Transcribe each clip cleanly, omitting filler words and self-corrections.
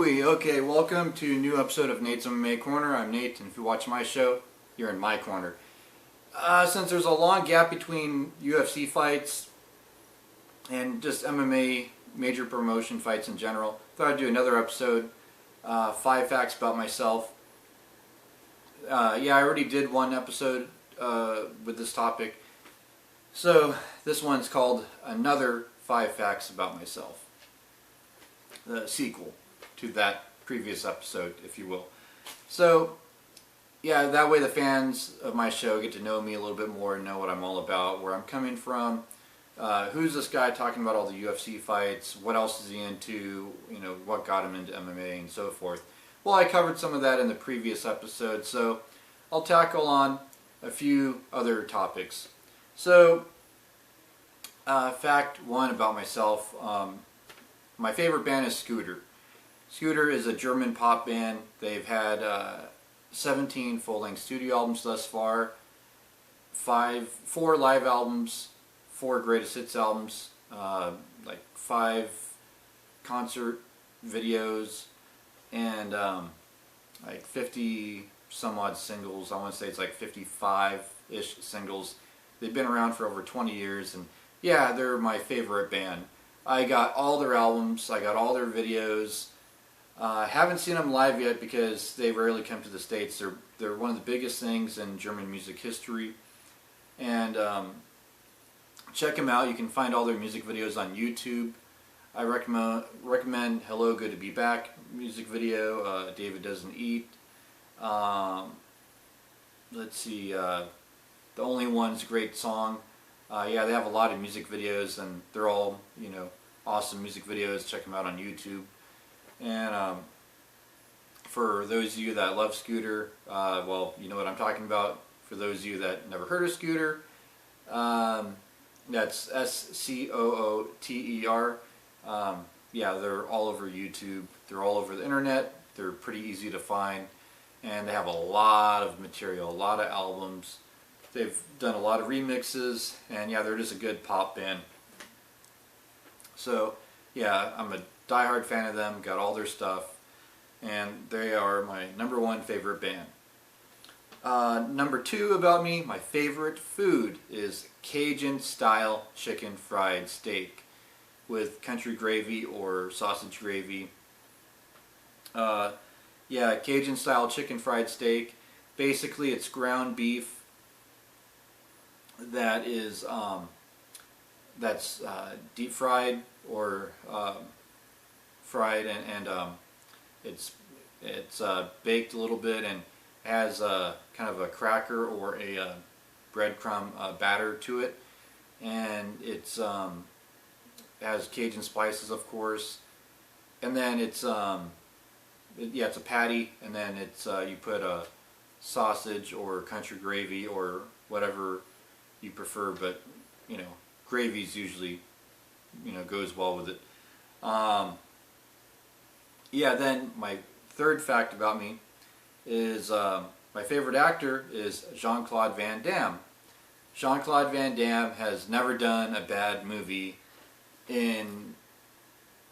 Hooey! Okay, welcome to a new episode of Nate's MMA Corner. I'm Nate, and if you watch my show, you're in my corner. Since there's a long gap between UFC fights and just MMA major promotion fights in general, I thought I'd do another episode, 5 facts about myself. Yeah, I already did one episode with this topic, so this one's called Another 5 Facts About Myself. The sequel to that previous episode, if you will. So, yeah, that way the fans of my show get to know me a little bit more and know what I'm all about, where I'm coming from, who's this guy talking about all the UFC fights, what else is he into, you know, what got him into MMA and so forth. Well, I covered some of that in the previous episode, so I'll tackle on a few other topics. So, fact 1 about myself, my favorite band is Scooter. Scooter is a German pop band. They've had 17 full-length studio albums thus far, 4 live albums, 4 greatest hits albums, like 5 concert videos, and like 50 some odd singles. I want to say it's like 55-ish singles. They've been around for over 20 years, and yeah, they're my favorite band. I got all their albums, I got all their videos. Haven't seen them live yet because they rarely come to the States. They're one of the biggest things in German music history. And check them out. You can find all their music videos on YouTube. I recommend Hello, Good to Be Back music video, David Doesn't Eat. Let's see, The Only One's a great song. Yeah, they have a lot of music videos, and they're all, you know, awesome music videos. Check them out on YouTube. And for those of you that love Scooter, well, you know what I'm talking about. For those of you that never heard of Scooter, that's Scooter. Yeah, they're all over YouTube. They're all over the internet. They're pretty easy to find, and they have a lot of material, a lot of albums. They've done a lot of remixes, and yeah, they're just a good pop band. So, yeah, I'm a diehard fan of them, got all their stuff, and they are my #1 favorite band. Number 2 about me, my favorite food is Cajun-style chicken fried steak with country gravy or sausage gravy. Yeah, Cajun-style chicken fried steak. Basically, it's ground beef that is that's deep fried or fried, and it's baked a little bit and has a kind of a cracker or a breadcrumb batter to it, and it's has Cajun spices, of course, and then it's yeah, it's a patty, and then it's you put a sausage or country gravy or whatever you prefer, but you know, gravy's usually, you know, goes well with it. Yeah, then my 3rd fact about me is my favorite actor is Jean-Claude Van Damme. Jean-Claude Van Damme has never done a bad movie, in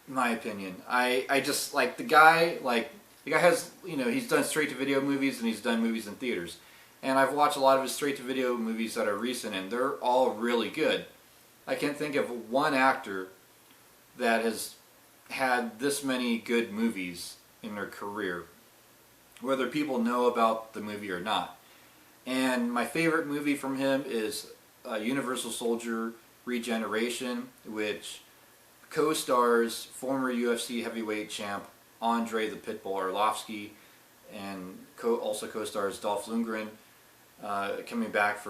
my opinion. I just like the guy. Like, the guy has, you know, he's done straight-to-video movies and he's done movies in theaters. And I've watched a lot of his straight-to-video movies that are recent, and they're all really good. I can't think of one actor that has had this many good movies in their career, whether people know about the movie or not. And my favorite movie from him is Universal Soldier Regeneration, which co-stars former UFC heavyweight champ Andre the Pitbull Arlovsky, and also co-stars Dolph Lundgren, coming back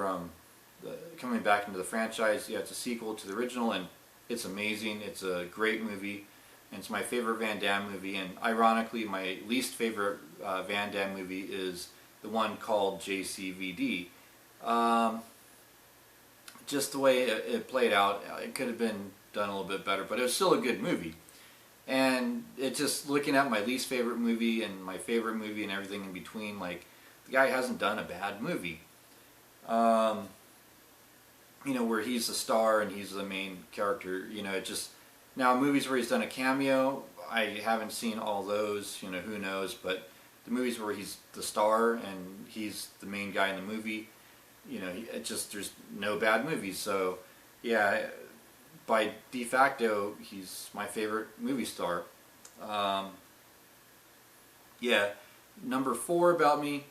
into the franchise. Yeah, it's a sequel to the original, and it's amazing. It's a great movie, and it's my favorite Van Damme movie. And ironically, my least favorite Van Damme movie is the one called JCVD. Just the way it played out, it could have been done a little bit better, but it was still a good movie. And it's just looking at my least favorite movie and my favorite movie and everything in between, like, the guy hasn't done a bad movie. You know, where he's the star and he's the main character, you know, it just, now movies where he's done a cameo, I haven't seen all those, you know, who knows, but the movies where he's the star and he's the main guy in the movie, you know, it just, there's no bad movies. So yeah, by de facto, he's my favorite movie star. Yeah, number 4 about me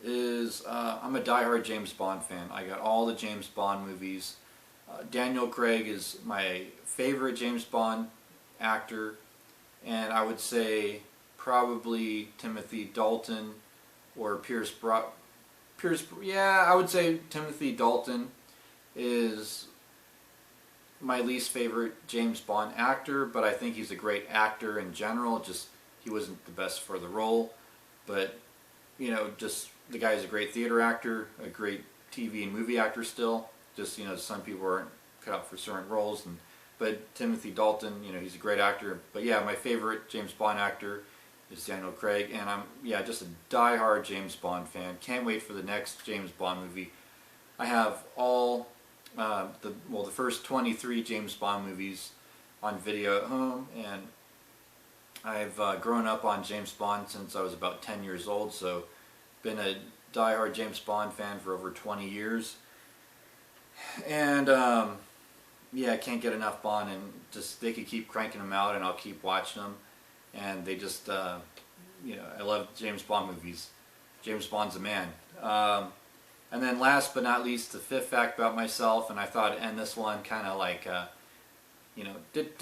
is I'm a diehard James Bond fan. I got all the James Bond movies. Daniel Craig is my favorite James Bond actor, and I would say probably Timothy Dalton or yeah, I would say Timothy Dalton is my least favorite James Bond actor, but I think he's a great actor in general. Just he wasn't the best for the role, but you know, just the guy is a great theater actor, a great TV and movie actor still. Just, you know, some people aren't cut out for certain roles, but Timothy Dalton, you know, he's a great actor. But yeah, my favorite James Bond actor is Daniel Craig, and I'm just a die-hard James Bond fan. Can't wait for the next James Bond movie. I have all the first 23 James Bond movies on video at home, and I've grown up on James Bond since I was about 10 years old, so been a die-hard James Bond fan for over 20 years. And yeah, I can't get enough Bond, and just they could keep cranking them out and I'll keep watching them. And they just, you know, I love James Bond movies. James Bond's a man. And then last but not least, the 5th fact about myself, and I thought I'd end this one kind of like, you know,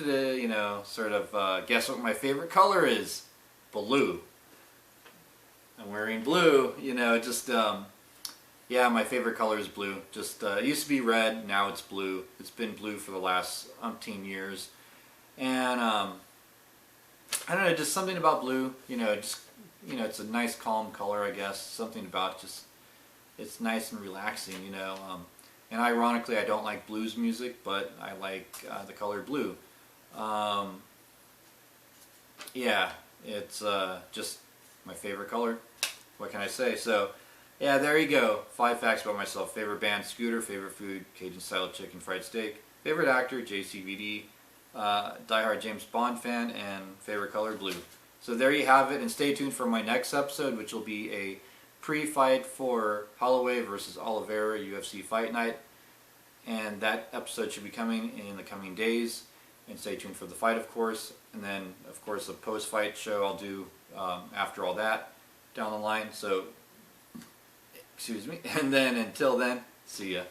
you know, sort of, guess what my favorite color is? Blue. I'm wearing blue, you know, just, yeah, my favorite color is blue. Just, it used to be red, now it's blue. It's been blue for the last umpteen years. And, I don't know, just something about blue, you know, just, you know, it's a nice calm color, I guess. Something about just, it's nice and relaxing, you know. And ironically, I don't like blues music, but I like the color blue. Yeah, it's just my favorite color. What can I say? So, yeah, there you go. 5 facts about myself. Favorite band, Scooter. Favorite food, Cajun style chicken fried steak. Favorite actor, JCVD. Diehard James Bond fan, and favorite color, blue. So there you have it, and stay tuned for my next episode, which will be a pre-fight for Holloway versus Oliveira UFC Fight Night. And that episode should be coming in the coming days. And stay tuned for the fight, of course. And then, of course, the post-fight show I'll do after all that down the line. So, excuse me. And then, until then, see ya.